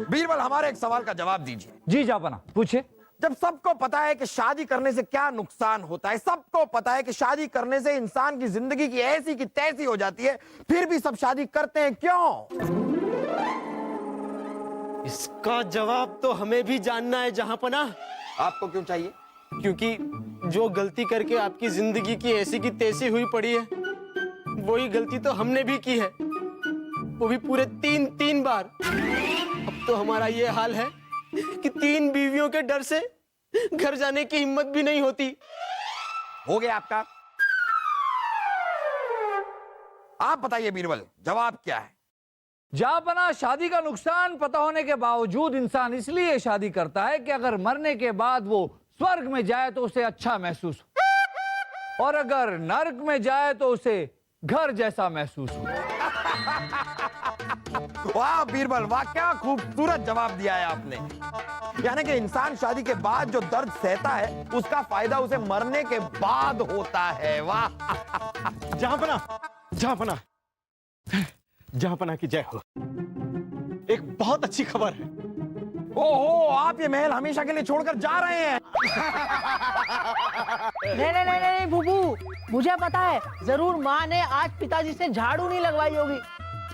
बीरबल, हमारे एक सवाल का जवाब दीजिए। जी जापना, पूछे। जब सबको पता है कि शादी करने से क्या नुकसान होता है, सबको पता है कि शादी करने से इंसान की जिंदगी की ऐसी की तैसी हो जाती है, फिर भी सब शादी करते हैं, क्यों? इसका जवाब तो हमें भी जानना है जहांपना। आपको क्यों चाहिए? क्योंकि जो गलती करके आपकी जिंदगी की ऐसी की तैसी हुई पड़ी है, वही गलती तो हमने भी की है, वो भी पूरे तीन बार। अब तो हमारा ये हाल है कि 3 बीवियों के डर से घर जाने की हिम्मत भी नहीं होती। हो गया आपका। आप बताइए बीरबल, जवाब क्या है? जापना, शादी का नुकसान पता होने के बावजूद इंसान इसलिए शादी करता है कि अगर मरने के बाद वो स्वर्ग में जाए तो उसे अच्छा महसूस हो, और अगर नरक में जाए तो उसे घर जैसा महसूस हो। वाह बीरबल, वाह, क्या खूबसूरत जवाब दिया है आपने। यानी कि इंसान शादी के बाद जो दर्द सहता है, उसका फायदा उसे मरने के बाद होता है। वाह। जहांपना, जहांपना, जहांपना की जय हो। एक बहुत अच्छी खबर है। ओहो, आप ये महल हमेशा के लिए छोड़कर जा रहे हैं? नहीं फूफू, मुझे पता है, जरूर माँ ने आज पिताजी से झाड़ू नहीं लगवाई होगी,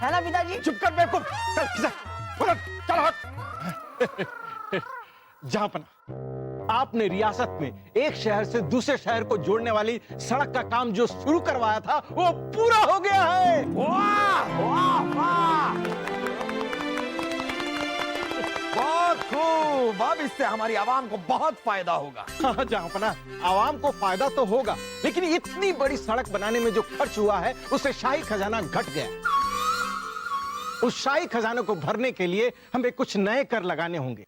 है ना पिताजी? चुप कर बेवकूफ। चल हट। जहांपना, आपने रियासत में एक शहर से दूसरे शहर को जोड़ने वाली सड़क का काम जो शुरू करवाया था, वो पूरा हो गया है। वाह वाह वाह, बहुत खूब। अब इससे हमारी आवाम को बहुत फायदा होगा। हाँ जहांपना, आवाम को फायदा तो होगा, लेकिन इतनी बड़ी सड़क बनाने में जो खर्च हुआ है, उससे शाही खजाना घट गया। उस शाही खजाने को भरने के लिए हमें कुछ नए कर लगाने होंगे,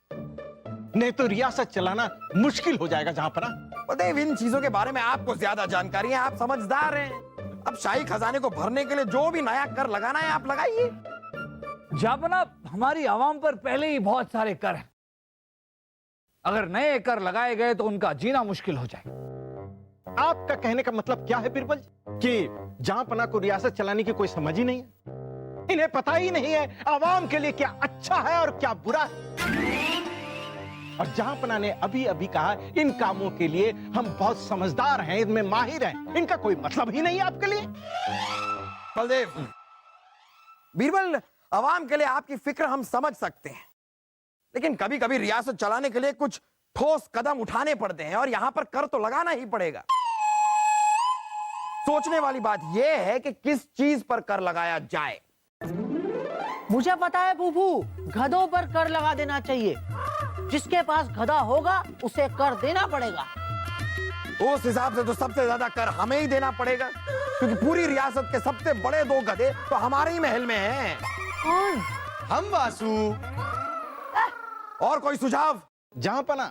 नहीं तो रियासत चलाना मुश्किल हो जाएगा। जहांपना, बलदेव, इन चीजों के बारे में आपको ज्यादा जानकारी है, आप समझदार हैं। अब शाही खजाने को भरने के लिए जो भी नया कर लगाना है, आप लगाइए। जापना, हमारी आवाम पर पहले ही बहुत सारे कर हैं, अगर नए कर लगाए गए तो उनका जीना मुश्किल हो जाएगा। आपका कहने का मतलब क्या है बीरबल, कि जहांपना को रियासत चलाने की कोई समझ ही नहीं है? इन्हें पता ही नहीं है आवाम के लिए क्या अच्छा है और क्या बुरा है। और जहांपना ने अभी अभी कहा, इन कामों के लिए हम बहुत समझदार हैं, इनमें माहिर हैं, इनका कोई मतलब ही नहीं है आपके लिए। बलदेव, बीरबल, आवाम के लिए आपकी फिक्र हम समझ सकते हैं, लेकिन कभी कभी रियासत चलाने के लिए कुछ ठोस कदम उठाने पड़ते हैं, और यहां पर कर तो लगाना ही पड़ेगा। सोचने वाली बात यह है कि किस चीज पर कर लगाया जाए। मुझे पता है फूफू, गधों पर कर लगा देना चाहिए। जिसके पास गधा होगा उसे कर देना पड़ेगा। उस हिसाब से तो सबसे ज्यादा कर हमें ही देना पड़ेगा, क्योंकि पूरी रियासत के सबसे बड़े 2 गधे तो हमारे ही महल में हैं। कौन? हम वासु। और कोई सुझाव? जहांपना,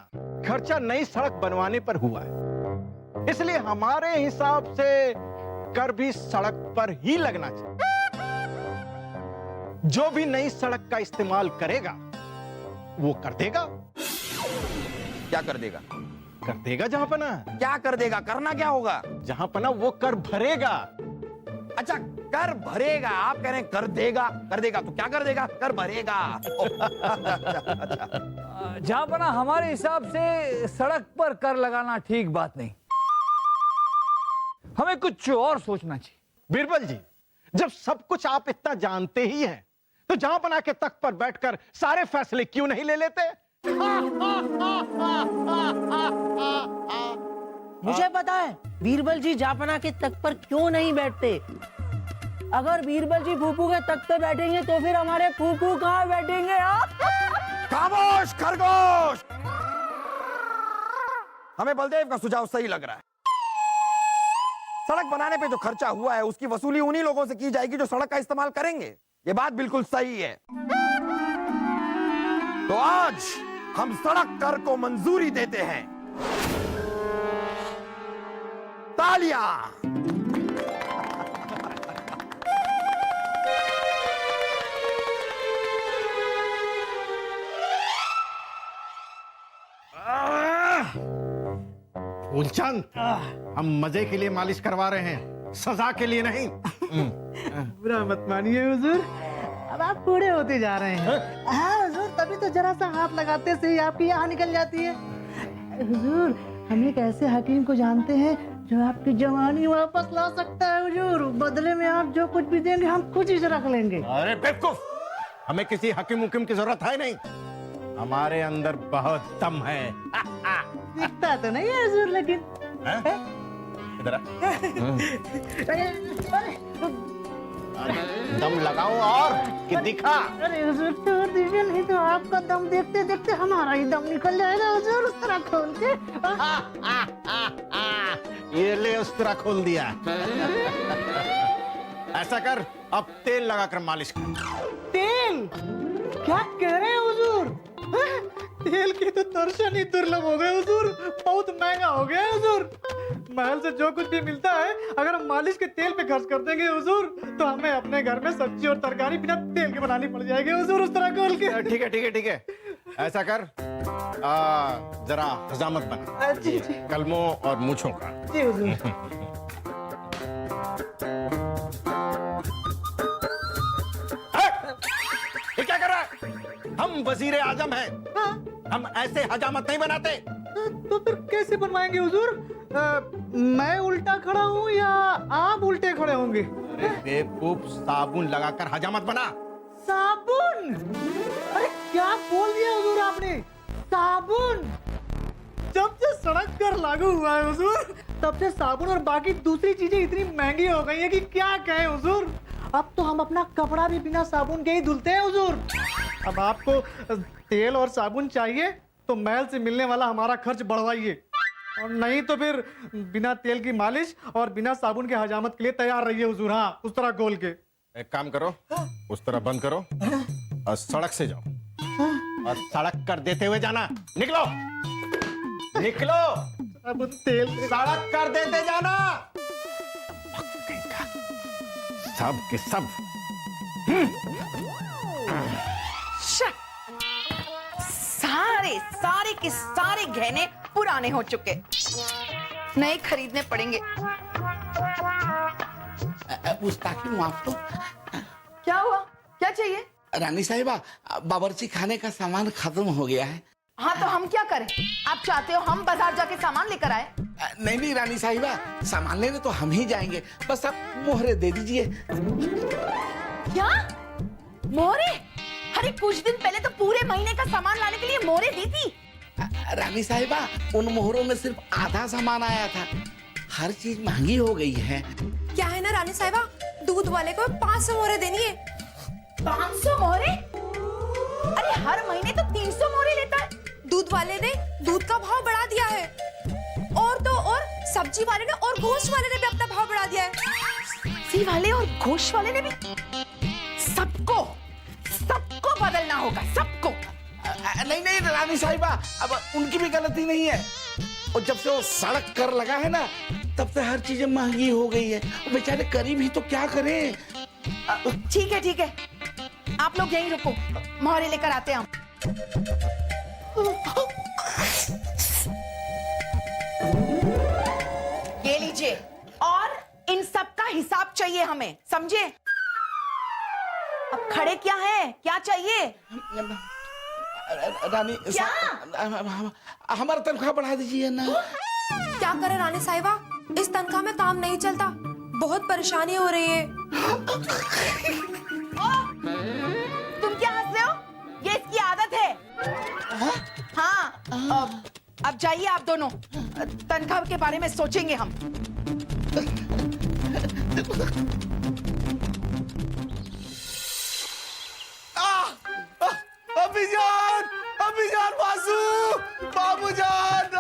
खर्चा नई सड़क बनवाने पर हुआ है, इसलिए हमारे हिसाब से कर भी सड़क पर ही लगना चाहिए। जो भी नई सड़क का इस्तेमाल करेगा वो कर देगा। क्या कर देगा? कर देगा जहांपना। क्या कर देगा? करना क्या होगा? जहांपना, वो कर भरेगा। अच्छा, कर भरेगा। आप कह रहे हैं कर देगा। कर देगा तो क्या कर देगा? कर भरेगा। जापना, हमारे हिसाब से सड़क पर कर लगाना ठीक बात नहीं, हमें कुछ और सोचना चाहिए। बीरबल जी, जब सब कुछ आप इतना जानते ही हैं, तो जहांपना के तख्त पर बैठकर सारे फैसले क्यों नहीं ले लेते? मुझे पता है बीरबल जी जहांपना के तख्त पर क्यों नहीं बैठते। अगर बीरबल जी फूफू के तख्त पे बैठेंगे तो फिर हमारे फूफू कहाँ बैठेंगे? खामोश खरगोश। हमें बलदेव का सुझाव सही लग रहा है। सड़क बनाने पे जो खर्चा हुआ है, उसकी वसूली उन्हीं लोगों से की जाएगी जो सड़क का इस्तेमाल करेंगे। ये बात बिल्कुल सही है। तो आज हम सड़क कर को मंजूरी देते हैं। तालियां। फूलचंद, हम मजे के लिए मालिश करवा रहे हैं, सजा के लिए नहीं। बुरा मत मानिए हुजूर, अब आप बूढ़े होते जा रहे हैं। हाँ हुजूर, तभी तो जरा सा हाथ लगाते से ही आपकी यहाँ निकल जाती है। हुजूर, हम एक ऐसे हकीम को जानते हैं जो आपकी जवानी वापस ला सकता है हुजूर। बदले में आप जो कुछ भी देंगे हम खुद ही से रख लेंगे। अरे बेवकूफ, हमें किसी हकीम उकीम की जरूरत है नहीं, हमारे अंदर बहुत दम है। दिखता तो नहीं है हुजूर, लेकिन इधर आ। दम लगाओ और कि दिखा। अरे हुजूर छोड़ दीजिए, नहीं तो आपका दम देखते देखते हमारा ही दम निकल जाएगा हुजूर, उस तरह खोल के। ये ले, उस तरह खोल दिया। ऐसा कर, अब तेल लगाकर मालिश कर। तेल? क्या कह रहे हैं हुजूर? तेल की तो दर्शन ही दुर्लभ हो गए हुजूर, बहुत महंगा हो गया है हुजूर। महल से जो कुछ भी मिलता है अगर हम मालिश के तेल पे खर्च कर देंगे हुजूर, तो हमें अपने घर में सब्जी और तरकारी बिना तेल के बनानी पड़ जाएगी हुजूर, उस तरह खोल के। ठीक है ठीक है ठीक है, ऐसा कर, जरा हजामत बना जी जी कलमों और मूछों का। जी हुजूर। ये क्या कर रहा है? हम वजीर आजम हैं, हम ऐसे हजामत नहीं बनाते। तो फिर कैसे बनवाएंगे हुजूर? मैं उल्टा खड़ा हूँ या आप उल्टे खड़े होंगे? अरे बेवकूफ, साबुन लगाकर हजामत बना। साबुन? अरे क्या बोल दिया हुजूर आपने? साबुन? जब से सड़क कर लागू हुआ है हुजूर, तब से साबुन और बाकी दूसरी चीजें इतनी महंगी हो गई है कि क्या कहें हुजूर। अब तो हम अपना कपड़ा भी बिना साबुन के ही धुलते हैं हुजूर। अब आपको तेल और साबुन चाहिए तो महल से मिलने वाला हमारा खर्च बढ़वाइए, और नहीं तो फिर बिना तेल की मालिश और बिना साबुन के हजामत के लिए तैयार रहिए हुजूर। हाँ, उस तरह गोल के। एक काम करो, उस तरह बंद करो और सड़क से जाओ और सड़क कर देते हुए जाना। निकलो निकलो, अब तेल सड़क कर देते जाना। सब के सब। सारे के सारे गहने पुराने हो चुके, नए खरीदने पड़ेंगे। मुस्ताकी माफ तो। क्या हुआ? क्या चाहिए? रानी साहिबा, बावर्ची खाने का सामान खत्म हो गया है। हाँ तो हम क्या करें? आप चाहते हो हम बाजार जाके सामान लेकर आए? नहीं नहीं रानी साहिबा, सामान लेने तो हम ही जाएंगे, बस आप मोहरे दे दीजिए। क्या मोहरे? अरे कुछ दिन पहले तो पूरे महीने का सामान लाने के लिए मोहरे दी थी। रानी साहिबा, उन मोहरों में सिर्फ आधा सामान आया था, हर चीज महंगी हो गई है। क्या है ना रानी साहिबा, दूध वाले को 500 मोहरे देनी है। 500 मोहरे? अरे हर महीने तो 300 मोहरे लेता है। दूध वाले ने दूध का भाव बढ़ा दिया है, और तो और सब्जी वाले ने और गोश्त वाले ने भी अपना भाव बढ़ा दिया है। सब्जी वाले और गोश्त वाले ने भी? सबको बदलना होगा, सबको। नहीं नहीं रानी साहिबा, अब उनकी भी गलती नहीं है, और जब से वो सड़क कर लगा है ना, तब से हर चीजें महंगी हो गई है। बेचारे गरीब ही तो क्या करें। ठीक है, आप लोग यहीं रुको, मोहरे लेकर आते हैं हम। ये लीजिए, और इन सब का हिसाब चाहिए हमें, समझे? अब खड़े क्या है, क्या चाहिए? रानी क्या? हमारा तनख्वाह बढ़ा दीजिए ना। क्या करे रानी साहिबा, इस तनख्वाह में काम नहीं चलता, बहुत परेशानी हो रही है। तुम क्या हंस रहे हो? ये इसकी आदत है। हाँ, अब जाइए आप दोनों, तनख्वाह के बारे में सोचेंगे हम। अभिजान वासु, बाबूजान,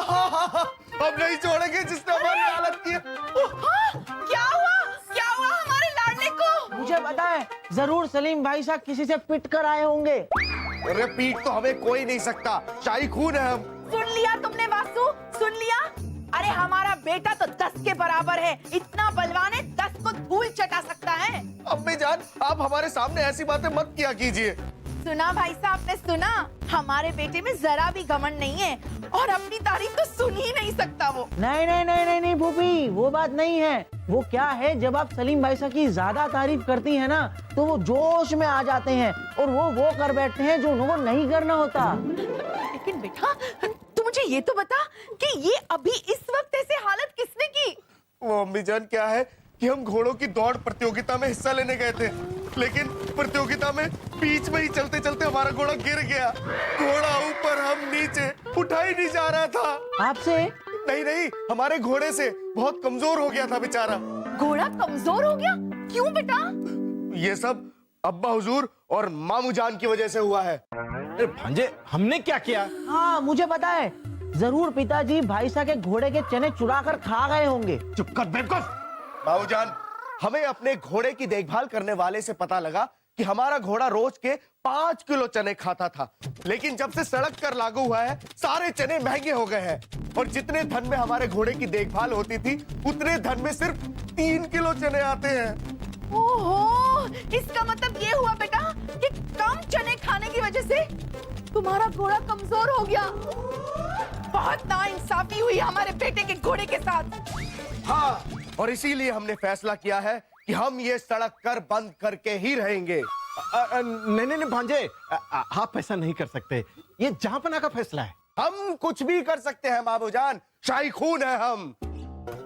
अब नहीं छोड़ेंगे जिसने हमारी हालत की है। क्या हुआ हमारे लाडले को? मुझे पता है, जरूर सलीम भाई साहब किसी से पिट कर आए होंगे। अरे पीट तो हमें कोई नहीं सकता, शाही खून है हम। सुन लिया तुमने वासु, सुन लिया? अरे हमारा बेटा तो 10 के बराबर है, इतना बलवान है 10 को धूल चटा सकता है। अम्मी जान, आप हमारे सामने ऐसी बातें मत किया कीजिए। सुना भाई साहब ने सुना, हमारे बेटे में जरा भी घमंड नहीं है और अपनी तारीफ तो सुन ही नहीं सकता वो। नहीं नहीं नहीं नहीं नहीं फूफी, वो बात नहीं है। वो क्या है, जब आप सलीम भाई साहब की ज्यादा तारीफ करती हैं ना, तो वो जोश में आ जाते हैं और वो कर बैठते हैं जो उनको नहीं करना होता। लेकिन बेटा तू मुझे ये तो बता कि ये अभी इस वक्त ऐसे हालत किसने की? वो अम्मी जान, क्या है कि हम घोड़ों की दौड़ प्रतियोगिता में हिस्सा लेने गए थे, लेकिन प्रतियोगिता में बीच में ही चलते चलते हमारा घोड़ा गिर गया। घोड़ा ऊपर, हम नीचे, उठा ही नहीं जा रहा था। आपसे? नहीं नहीं, हमारे घोड़े से। बहुत कमजोर हो गया था बेचारा। घोड़ा कमजोर हो गया? क्यों बेटा? ये सब अब्बा हुजूर और मामू जान की वजह से हुआ है। अरे भांजे, हमने क्या किया? हाँ मुझे पता है, जरूर पिताजी भाई साहब के घोड़े के चने चुरा कर खा गए होंगे। चुप कर बेवकूफ। मामू जान, हमें अपने घोड़े की देखभाल करने वाले से पता लगा कि हमारा घोड़ा रोज के 5 किलो चने खाता था, लेकिन जब से सड़क कर लागू हुआ है सारे चने महंगे हो गए हैं और जितने धन में हमारे घोड़े की देखभाल होती थी उतने धन में सिर्फ 3 किलो चने आते हैं। ओहो, इसका मतलब ये हुआ बेटा कि कम चने खाने की वजह से तुम्हारा घोड़ा कमजोर हो गया। बहुत नाइंसाफी हुई हमारे बेटे के घोड़े के साथ। हाँ, और इसीलिए हमने फैसला किया है कि हम ये सड़क कर बंद करके ही रहेंगे। नहीं नहीं नहीं भांजे, आप ऐसा नहीं कर सकते। ये जहांपना का फैसला है। हम कुछ भी कर सकते हैं मामू जान, शाही खून है हम।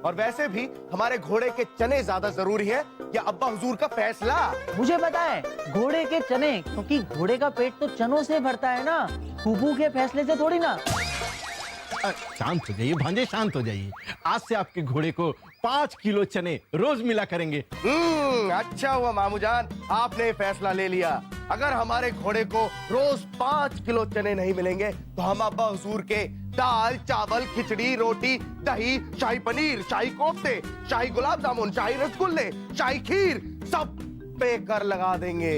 और वैसे भी हमारे घोड़े के चने ज्यादा जरूरी है या अब्बा हुजूर का फैसला? मुझे पता है, घोड़े के चने, क्योंकि घोड़े का पेट तो चनों से भरता है ना, फूफू के फैसले से थोड़ी ना। शांत हो जाइए भांजे, शांत हो जाइए। आज से आपके घोड़े को 5 किलो चने रोज मिला करेंगे। अच्छा हुआ मामू जान, आपने फैसला ले लिया। अगर हमारे घोड़े को रोज 5 किलो चने नहीं मिलेंगे तो हम अब्बा हुजूर के दाल, चावल, खिचड़ी, रोटी, दही, शाही पनीर, शाही कोफ्ते, शाही गुलाब जामुन, शाही रसगुल्ले, शाही खीर, सब पे कर लगा देंगे।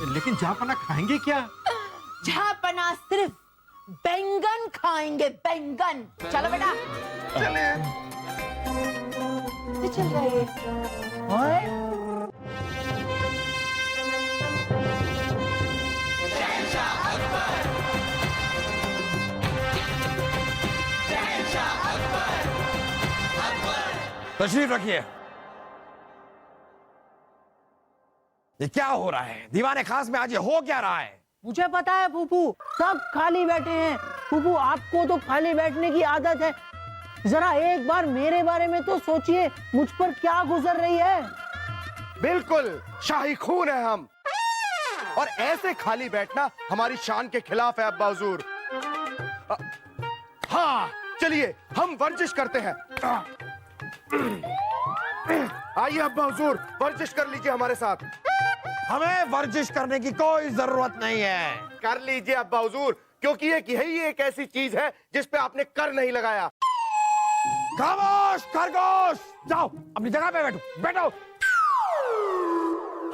लेकिन जहांपना खाएंगे क्या? झापना सिर्फ बैंगन खाएंगे, बैंगन। चलो बेटा चले। चल रहे। तशरीफ रखिए। ये क्या हो रहा है? दीवाने खास में आज ये हो क्या रहा है? मुझे पता है फूफू, सब खाली बैठे हैं। फूफू, आपको तो खाली बैठने की आदत है। जरा एक बार मेरे बारे में तो सोचिए, मुझ पर क्या गुजर रही है। बिल्कुल, शाही खून है हम, और ऐसे खाली बैठना हमारी शान के खिलाफ है अब्बा हुजूर। हाँ, चलिए हम वर्जिश करते हैं। आइए अब्बा हुजूर, वर्जिश कर लीजिए हमारे साथ। हमें वर्जिश करने की कोई जरूरत नहीं है। कर लीजिए अब्बा हुजूर, क्योंकि यही एक ऐसी चीज है जिस पे आपने कर नहीं लगाया। खामोश खरगोश, जाओ अपनी जगह पे बैठो, बैठो।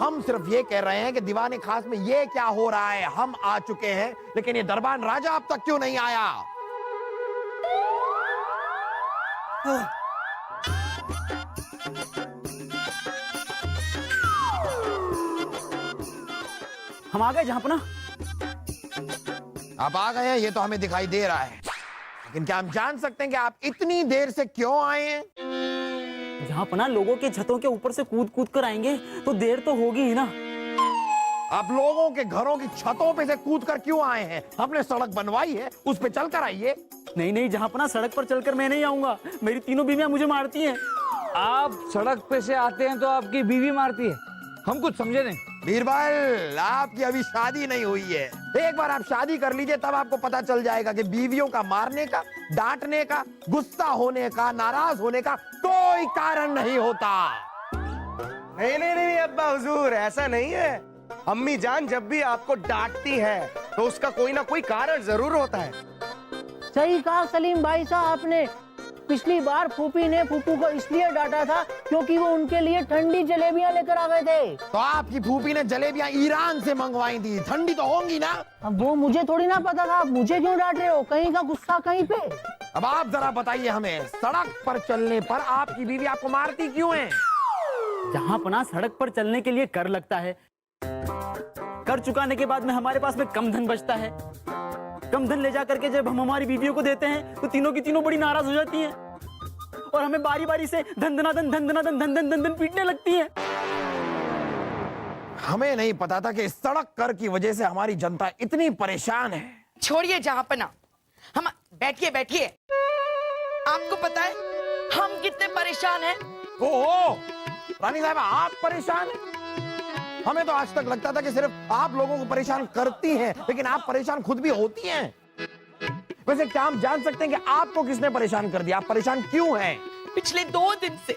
हम सिर्फ ये कह रहे हैं कि दीवाने खास में ये क्या हो रहा है। हम आ चुके हैं, लेकिन ये दरबान राजा अब तक क्यों नहीं आया? हम आ गए जहांपना। आप आ गए हैं ये तो हमें दिखाई दे रहा है, लेकिन क्या हम जान सकते हैं कि आप इतनी देर से क्यों आए हैं? जहांपना, लोगों के छतों के ऊपर से कूद कूद कर आएंगे तो देर तो होगी ही ना। आप लोगों के घरों की छतों पे से कूद कर क्यों आए हैं? आपने सड़क बनवाई है, उस पे चल कर आइए। नहीं नहीं जहांपना, सड़क पर चलकर मैं नहीं आऊंगा। मेरी तीनों बीवियां मुझे मारती हैं। आप सड़क पे से आते हैं तो आपकी बीवी मारती है, हम कुछ समझे नहीं। बीरबल, आपकी अभी शादी नहीं हुई है। एक बार आप शादी कर लीजिए, तब आपको पता चल जाएगा कि बीवियों का मारने का, डांटने का, गुस्सा होने का, नाराज होने का कोई कारण नहीं होता। नहीं नहीं नहीं अब्बा हुजूर, ऐसा नहीं है। अम्मी जान जब भी आपको डांटती है तो उसका कोई ना कोई कारण जरूर होता है। सही कहा सलीम भाई साहब आपने। पिछली बार फूफी ने फूफू को इसलिए डांटा था क्योंकि वो उनके लिए ठंडी जलेबियां लेकर आ गए थे। तो आपकी फूफी ने जलेबियां ईरान से मंगवाई थी, ठंडी तो होंगी ना? अब वो मुझे थोड़ी ना पता था, आप मुझे क्यों डांट रहे हो? कहीं का गुस्सा कहीं पे। अब आप जरा बताइए हमें, सड़क पर चलने पर आपकी बीवी आपको मारती क्यों है? जहांपना, सड़क पर चलने के लिए कर लगता है। कर चुकाने के बाद में हमारे पास में कम धन बचता है। कम धन ले जा करके जब हम हमारी बीवियों को देते हैं तो तीनों की तीनों बड़ी नाराज हो जाती हैं और हमें बारी बारी से धन धनाधन धन धनाधन धन धन धन धन पीटने लगती हैं। हमें नहीं पता था कि इस सड़क कर की वजह से हमारी जनता इतनी परेशान है। छोड़िए जहाँपना, हम बैठिए बैठिए। आपको पता है हम कितने परेशान हैं? ओहो, रानी साहब आप परेशान हैं? हमें तो आज तक लगता था कि सिर्फ आप लोगों को परेशान करती हैं, लेकिन आप परेशान खुद भी होती हैं। वैसे क्या हम जान सकते हैं कि आपको किसने परेशान कर दिया? आप परेशान क्यों हैं? पिछले 2 दिन से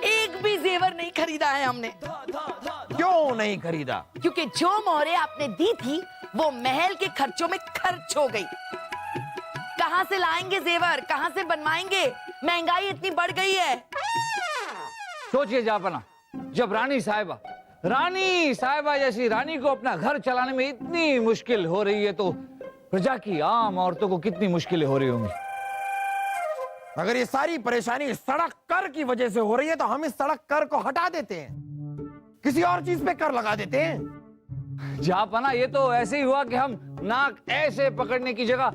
एक भी जेवर नहीं खरीदा है हमने। क्यों नहीं खरीदा? क्योंकि जो मोहरे आपने दी थी वो महल के खर्चों में खर्च हो गई। कहां से लाएंगे जेवर, कहां से बनवाएंगे? महंगाई इतनी बढ़ गई है। सोचिए जापना, जब रानी साहिबा जैसी रानी को अपना घर चलाने में इतनी मुश्किल हो रही है तो प्रजा की आम औरतों को कितनी मुश्किलें हो रही होंगी। अगर ये सारी परेशानी सड़क कर की वजह से हो रही है तो हम इस सड़क कर को हटा देते हैं, किसी और चीज पे कर लगा देते हैं। जापना, ये तो ऐसे ही हुआ कि हम नाक ऐसे पकड़ने की जगह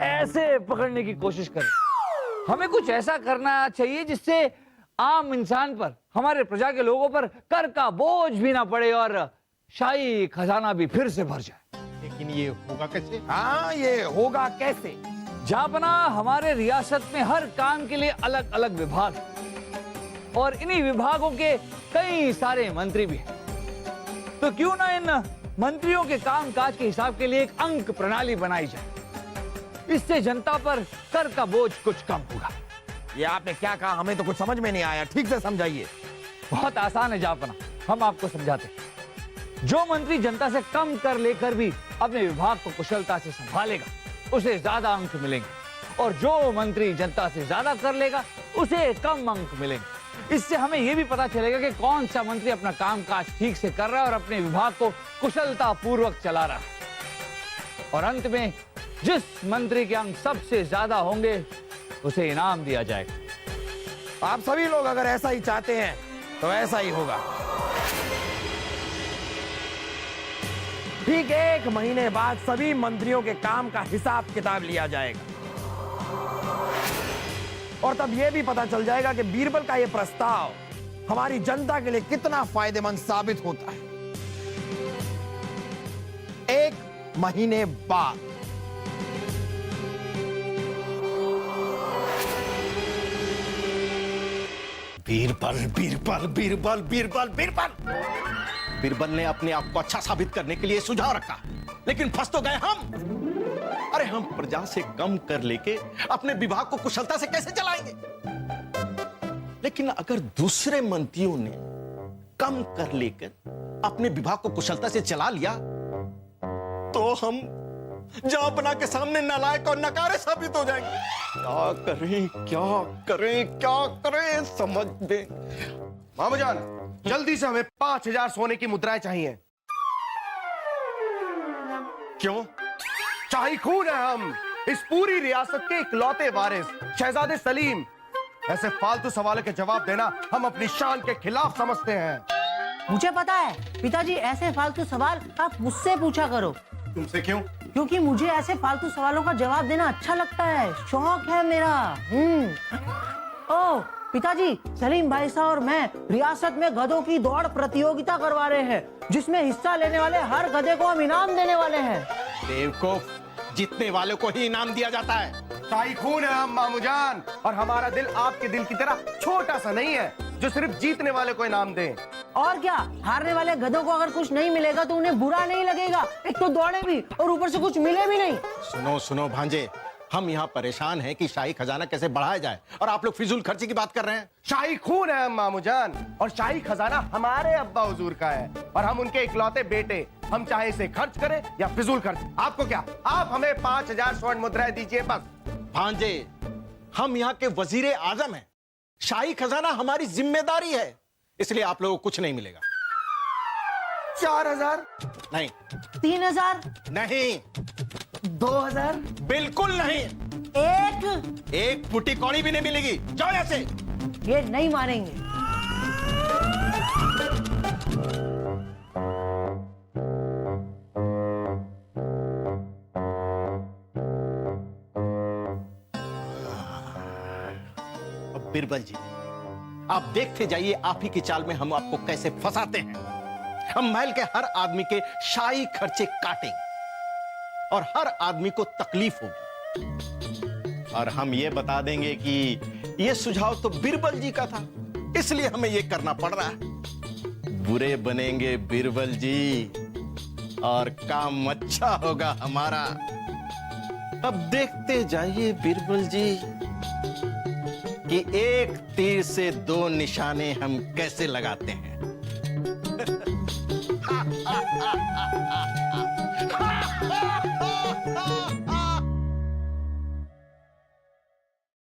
ऐसे पकड़ने की कोशिश करें। हमें कुछ ऐसा करना चाहिए जिससे आम इंसान पर, हमारे प्रजा के लोगों पर कर का बोझ भी ना पड़े और शाही खजाना भी फिर से भर जाए। लेकिन ये होगा कैसे? हाँ, ये होगा कैसे? जापना, हमारे रियासत में हर काम के लिए अलग अलग विभाग हैं और इन्हीं विभागों के कई सारे मंत्री भी हैं। तो क्यों ना इन मंत्रियों के कामकाज के हिसाब के लिए एक अंक प्रणाली बनाई जाए। इससे जनता पर कर का बोझ कुछ कम होगा। ये आपने क्या कहा? हमें तो कुछ समझ में नहीं आया, ठीक से समझाइए। बहुत आसान है जापना, हम आपको समझाते हैं। जो मंत्री जनता से कम कर लेकर भी अपने विभाग को कुशलता से संभालेगा उसे ज्यादा अंक मिलेंगे और जो मंत्री जनता से ज्यादा कर लेगा उसे कम अंक मिलेंगे। इससे हमें यह भी पता चलेगा कि कौन सा मंत्री अपना कामकाज ठीक से कर रहा है और अपने विभाग को कुशलता पूर्वक चला रहा है। और अंत में जिस मंत्री के अंक सबसे ज्यादा होंगे उसे इनाम दिया जाएगा। आप सभी लोग अगर ऐसा ही चाहते हैं तो ऐसा ही होगा। ठीक 1 महीने बाद सभी मंत्रियों के काम का हिसाब किताब लिया जाएगा और तब यह भी पता चल जाएगा कि बीरबल का यह प्रस्ताव हमारी जनता के लिए कितना फायदेमंद साबित होता है। 1 महीने बाद बीरबल बीरबल बीरबल बीरबल बीरबल बीरबल ने अपने आप को अच्छा साबित करने के लिए सुझाव रखा, लेकिन फंस तो गए हम। अरे हम प्रजा से कम कर लेके अपने विभाग को कुशलता से कैसे चलाएंगे? लेकिन अगर दूसरे मंत्रियों ने कम कर लेकर अपने विभाग को कुशलता से चला लिया तो हम जापना के सामने नालायक और नकारे साबित हो जाएंगे। क्या करें क्या करें क्या करें समझ दे। मामूजान, जल्दी से हमें 5000 सोने की मुद्राएं चाहिए। क्यों? शाही खून है हम, इस पूरी रियासत के इकलौते वारिस शहजादे सलीम। ऐसे फालतू सवालों के जवाब देना हम अपनी शान के खिलाफ समझते हैं। मुझे पता है पिताजी, ऐसे फालतू सवाल आप मुझसे पूछा करो। तुमसे क्यों? क्योंकि मुझे ऐसे फालतू सवालों का जवाब देना अच्छा लगता है, शौक है मेरा। ओह पिताजी, सलीम भाई साहब और मैं रियासत में गधों की दौड़ प्रतियोगिता करवा रहे हैं, जिसमें हिस्सा लेने वाले हर गधे को हम इनाम देने वाले हैं। बेवकूफ, जीतने वालों को ही इनाम दिया जाता है। शाही खून है हम मामूजान, और हमारा दिल आपके दिल की तरह छोटा सा नहीं है जो सिर्फ जीतने वाले को इनाम दे। और क्या, हारने वाले गधों को अगर कुछ नहीं मिलेगा तो उन्हें बुरा नहीं लगेगा। एक तो दौड़े भी और ऊपर से कुछ मिले भी नहीं। सुनो सुनो भांजे, हम यहाँ परेशान हैं कि शाही खजाना कैसे बढ़ाया जाए और आप लोग फिजूल खर्ची की बात कर रहे हैं। शाही खून है हम मामूजान, और शाही खजाना हमारे अब्बा हुजूर का है और हम उनके इकलौते बेटे। हम चाहे इसे खर्च करें या फिजूल खर्च, आपको क्या? आप हमें 5000 स्वर्ण मुद्राएं दीजिए बस। भांजे, हम यहाँ के वजीर आजम हैं, शाही खजाना हमारी जिम्मेदारी है, इसलिए आप लोगों को कुछ नहीं मिलेगा। 4000 नहीं, 3000 नहीं, 2000 बिल्कुल नहीं, एक फुटी कौड़ी भी नहीं मिलेगी। जाओ यहाँ से। ये नहीं मानेंगे। बीरबल जी, आप देखते जाइए आप ही की चाल में हम आपको कैसे फंसाते हैं। हम महल के हर आदमी के शाही खर्चे काटेंगे और हर आदमी को तकलीफ होगी, और हम ये बता देंगे कि ये सुझाव तो बीरबल जी का था, इसलिए हमें ये करना पड़ रहा है। बुरे बनेंगे बीरबल जी और काम अच्छा होगा हमारा। अब देखते जाइए बीरबल जी कि एक तीर से दो निशाने हम कैसे लगाते हैं।